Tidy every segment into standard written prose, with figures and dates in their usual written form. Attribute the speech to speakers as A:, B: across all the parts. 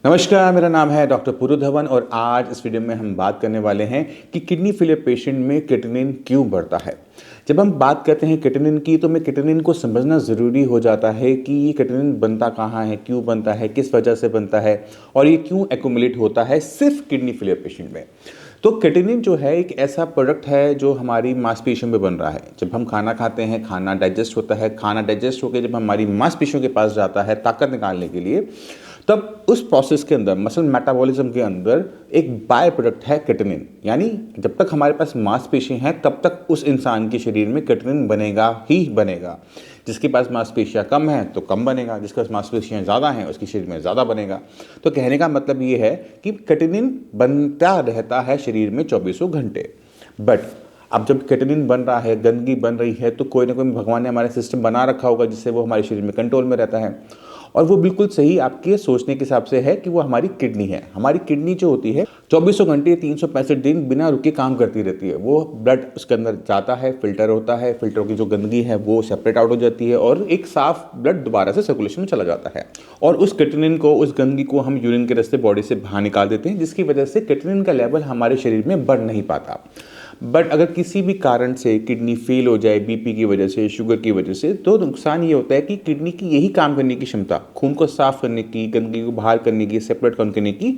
A: नमस्कार, मेरा नाम है डॉक्टर पुरु धवन और आज इस वीडियो में हम बात करने वाले हैं कि किडनी फेलियर पेशेंट में क्रिएटिनिन क्यों बढ़ता है। जब हम बात करते हैं क्रिएटिनिन की तो हमें क्रिएटिनिन को समझना ज़रूरी हो जाता है कि ये क्रिएटिनिन बनता कहाँ है, क्यों बनता है, किस वजह से बनता है और ये क्यों एक्यूमुलेट होता है सिर्फ किडनी फेलियर पेशेंट में। तो क्रिएटिनिन जो है एक ऐसा प्रोडक्ट है जो हमारी मांसपेशियों में बन रहा है। जब हम खाना खाते हैं, खाना डाइजेस्ट होता है, खाना डाइजेस्ट होकर जब हमारी मांसपेशियों के पास जाता है ताकत निकालने के लिए, तब उस प्रोसेस के अंदर मसल मेटाबॉलिज्म के अंदर एक बाय प्रोडक्ट है क्रिएटिनिन। यानी जब तक हमारे पास मांसपेशी हैं तब तक उस इंसान के शरीर में क्रिएटिनिन बनेगा ही बनेगा। जिसके पास मांसपेशियाँ कम हैं तो कम बनेगा, जिसके पास मांसपेशियाँ ज़्यादा हैं उसके शरीर में ज़्यादा बनेगा। तो कहने का मतलब ये है कि क्रिएटिनिन बनता रहता है शरीर में 24 घंटे। बट अब जब क्रिएटिनिन बन रहा है, गंदगी बन रही है, तो कोई ना कोई भगवान ने हमारे सिस्टम बना रखा होगा जिससे वो हमारे शरीर में कंट्रोल में रहता है। और वो बिल्कुल सही आपके सोचने के हिसाब से है कि वो हमारी किडनी है। हमारी किडनी जो होती है 24 घंटे 365 दिन बिना रुके काम करती रहती है। वो ब्लड उसके अंदर जाता है, फिल्टर होता है, फिल्टर की जो गंदगी है वो सेपरेट आउट हो जाती है और एक साफ ब्लड दोबारा से सर्कुलेशन में चला जाता है। और उस क्रिएटिनिन को, उस गंदगी को हम यूरिन के रास्ते बॉडी से बाहर निकाल देते हैं, जिसकी वजह से क्रिएटिनिन का लेवल हमारे शरीर में बढ़ नहीं पाता। बट अगर किसी भी कारण से किडनी फेल हो जाए, बीपी की वजह से, शुगर की वजह से, तो नुकसान ये होता है कि किडनी की यही काम करने की क्षमता, खून को साफ करने की, गंदगी को बाहर करने की, सेपरेट करने की,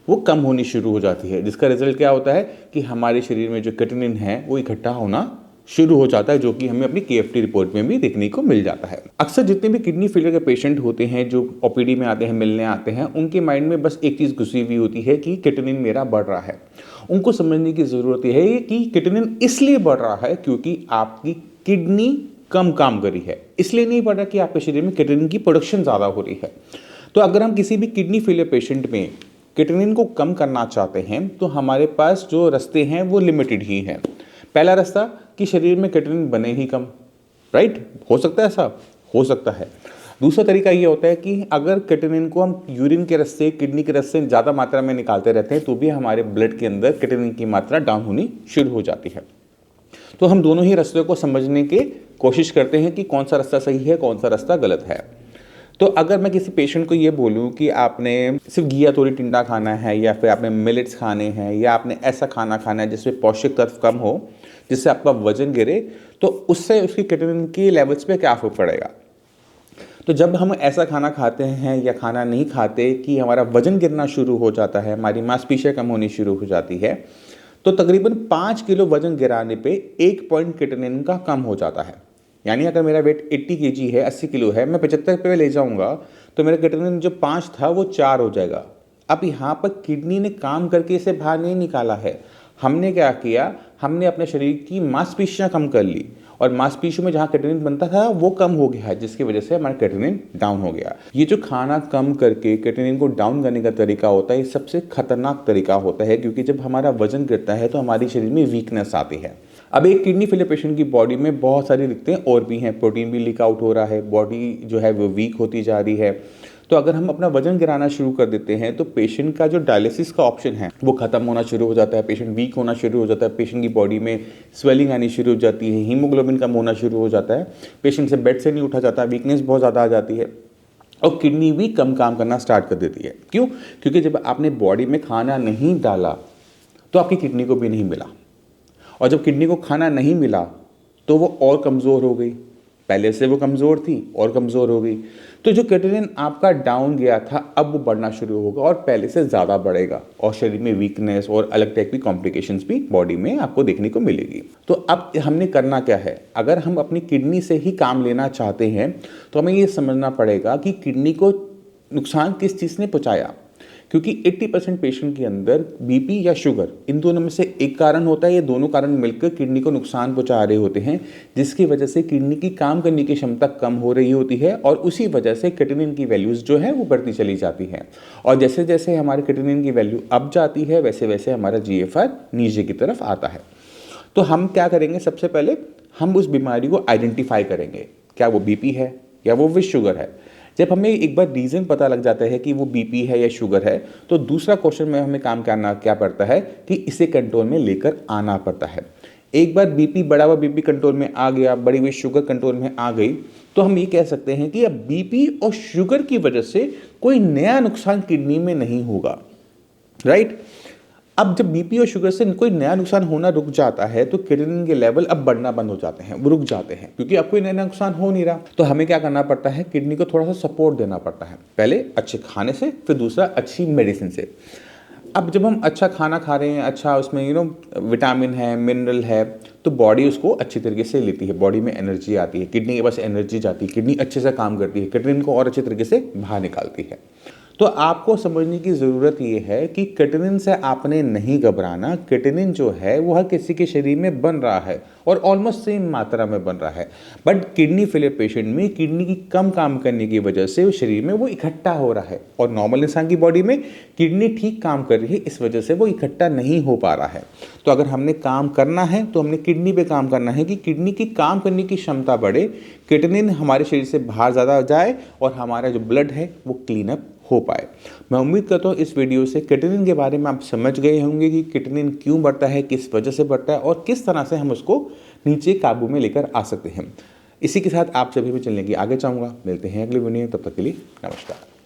A: वो कम होनी शुरू हो जाती है। जिसका रिजल्ट क्या होता है कि हमारे शरीर में जो क्रिएटिनिन है वो इकट्ठा होना शुरू हो जाता है, जो कि हमें अपनी केएफटी रिपोर्ट में भी देखने को मिल जाता है। अक्सर जितने भी किडनी फेलियर के पेशेंट होते हैं जो ओपीडी में आते हैं, मिलने आते हैं, उनके माइंड में बस एक चीज़ घुसी हुई होती है कि क्रिएटिनिन मेरा बढ़ रहा है। उनको समझने की ज़रूरत है कि क्रिएटिनिन इसलिए बढ़ रहा है क्योंकि आपकी किडनी कम काम कर रही है। इसलिए नहीं बढ़ रहा कि आपके शरीर में क्रिएटिनिन की प्रोडक्शन ज़्यादा हो रही है। तो अगर हम किसी भी किडनी फेलियर पेशेंट में क्रिएटिनिन को कम करना चाहते हैं तो हमारे पास जो रास्ते हैं वो लिमिटेड ही हैं। पहला रास्ता कि शरीर में क्रिएटिनिन बने ही कम, राइट? हो सकता है ऐसा, हो सकता है। दूसरा तरीका ये होता है कि अगर क्रिएटिनिन को हम यूरिन के रास्ते, किडनी के रास्ते ज़्यादा मात्रा में निकालते रहते हैं तो भी हमारे ब्लड के अंदर क्रिएटिनिन की मात्रा डाउन होनी शुरू हो जाती है। तो हम दोनों ही रास्तों को समझने की कोशिश करते हैं कि कौन सा रास्ता सही है, कौन सा रास्ता गलत है। तो अगर मैं किसी पेशेंट को ये बोलूँ कि आपने सिर्फ घिया तोरी टिंडा खाना है या फिर आपने मिलेट्स खाने हैं या आपने ऐसा खाना खाना है जिसमें पौष्टिक तत्व कम हो, जिससे आपका वजन गिरे, तो उससे उसकी क्रिएटिनिन की लेवल्स पे क्या फर्क पड़ेगा। तो जब हम ऐसा खाना खाते हैं या खाना नहीं खाते कि हमारा वजन गिरना शुरू हो जाता है, हमारी मांसपेशियाँ कम होनी शुरू हो जाती है, तो तकरीबन 5 किलो वजन गिराने पे 1 पॉइंट क्रिएटिनिन का कम हो जाता है। यानी अगर मेरा वेट 80 केजी है, 80 किलो है, मैं 75 पे ले जाऊंगा तो मेरा क्रिएटिनिन जो 5 था वो 4 हो जाएगा। अब यहाँ पर किडनी ने काम करके इसे बाहर नहीं निकाला है। हमने क्या किया, हमने अपने शरीर की मांसपेशियाँ कम कर ली और मांसपेशियों में जहाँ क्रिएटिनिन बनता था वो कम हो गया है, जिसकी वजह से हमारा क्रिएटिनिन डाउन हो गया। ये जो खाना कम करके क्रिएटिनिन को डाउन करने का तरीका होता है, ये सबसे खतरनाक तरीका होता है, क्योंकि जब हमारा वजन गिरता है तो हमारे शरीर में वीकनेस आती है। अब एक किडनी फेलियर पेशेंट की बॉडी में बहुत सारी दिक्कतें और भी हैं। प्रोटीन भी लीक आउट हो रहा है, बॉडी जो है वो वीक होती जा रही है। तो अगर हम अपना वजन गिराना शुरू कर देते हैं तो पेशेंट का जो डायलिसिस का ऑप्शन है वो खत्म होना शुरू हो जाता है, पेशेंट वीक होना शुरू हो जाता है, पेशेंट की बॉडी में स्वेलिंग आनी शुरू हो जाती है, हीमोग्लोबिन कम होना शुरू हो जाता है, पेशेंट से बेड से नहीं उठा जाता, वीकनेस बहुत ज़्यादा आ जाती है और किडनी भी कम काम करना स्टार्ट कर देती है। क्यों? क्योंकि जब आपने बॉडी में खाना नहीं डाला तो आपकी किडनी को भी नहीं मिला, और जब किडनी को खाना नहीं मिला तो वो और कमज़ोर हो गई। पहले से वो कमज़ोर थी और कमज़ोर हो गई। तो जो क्रिएटिनिन आपका डाउन गया था अब वो बढ़ना शुरू होगा और पहले से ज़्यादा बढ़ेगा और शरीर में वीकनेस और अलग टाइप की कॉम्प्लिकेशंस भी बॉडी में आपको देखने को मिलेगी। तो अब हमने करना क्या है, अगर हम अपनी किडनी से ही काम लेना चाहते हैं तो हमें ये समझना पड़ेगा कि किडनी को नुकसान किस चीज़ ने पहुँचाया। क्योंकि 80% पेशेंट के अंदर बीपी या शुगर, इन दोनों में से एक कारण होता है। ये दोनों कारण मिलकर किडनी को नुकसान पहुंचा रहे होते हैं, जिसकी वजह से किडनी की काम करने की क्षमता कम हो रही होती है और उसी वजह से क्रिएटिनिन की वैल्यूज़ जो है वो बढ़ती चली जाती हैं। और जैसे जैसे हमारे क्रिएटिनिन की वैल्यू अप जाती है वैसे वैसे हमारा GFR नीचे की तरफ आता है। तो हम क्या करेंगे, सबसे पहले हम उस बीमारी को आइडेंटिफाई करेंगे, क्या वो बीपी है या वो विश शुगर है। जब हमें एक बार रीज़न पता लग जाता है कि वो बीपी है या शुगर है, तो दूसरा क्वेश्चन में हमें काम करना क्या पड़ता है कि इसे कंट्रोल में लेकर आना पड़ता है। एक बार बीपी बढ़ा हुआ बीपी कंट्रोल में आ गया, बढ़ी हुई शुगर कंट्रोल में आ गई, तो हम ये कह सकते हैं कि अब बीपी और शुगर की वजह से कोई नया नुकसान किडनी में नहीं होगा, राइट। अब जब बीपी और शुगर से कोई नया नुकसान होना रुक जाता है तो क्रिएटिनिन के लेवल अब बढ़ना बंद हो जाते हैं, वो रुक जाते हैं, क्योंकि अब कोई नया नुकसान हो नहीं रहा। तो हमें क्या करना पड़ता है, किडनी को थोड़ा सा सपोर्ट देना पड़ता है, पहले अच्छे खाने से, फिर दूसरा अच्छी मेडिसिन से। अब जब हम अच्छा खाना खा रहे हैं, अच्छा उसमें विटामिन है, मिनरल है, तो बॉडी उसको अच्छी तरीके से लेती है, बॉडी में एनर्जी आती है, किडनी के पास एनर्जी जाती है, किडनी अच्छे से काम करती है, क्रिएटिनिन को और अच्छे तरीके से बाहर निकालती है। तो आपको समझने की ज़रूरत ये है कि क्रिएटिनिन से आपने नहीं घबराना। क्रिएटिनिन जो है वो हर किसी के शरीर में बन रहा है और ऑलमोस्ट सेम मात्रा में बन रहा है, बट किडनी फेलियर पेशेंट में किडनी की कम काम करने की वजह से शरीर में वो इकट्ठा हो रहा है, और नॉर्मल इंसान की बॉडी में किडनी ठीक काम कर रही है, इस वजह से वो इकट्ठा नहीं हो पा रहा है। तो अगर हमने काम करना है तो हमने किडनी पे काम करना है कि किडनी की काम करने की क्षमता बढ़े, क्रिएटिनिन हमारे शरीर से बाहर ज़्यादा जाए और हमारा जो ब्लड है वो क्लीन अप हो पाए। मैं उम्मीद करता हूँ इस वीडियो से क्रिएटिनिन के बारे में आप समझ गए होंगे कि क्रिएटिनिन क्यों बढ़ता है, किस वजह से बढ़ता है और किस तरह से हम उसको नीचे काबू में लेकर आ सकते हैं। इसी के साथ आप सभी भी चलने की आगे चाहूँगा। मिलते हैं अगले वीडियो में, तब तक के लिए नमस्कार।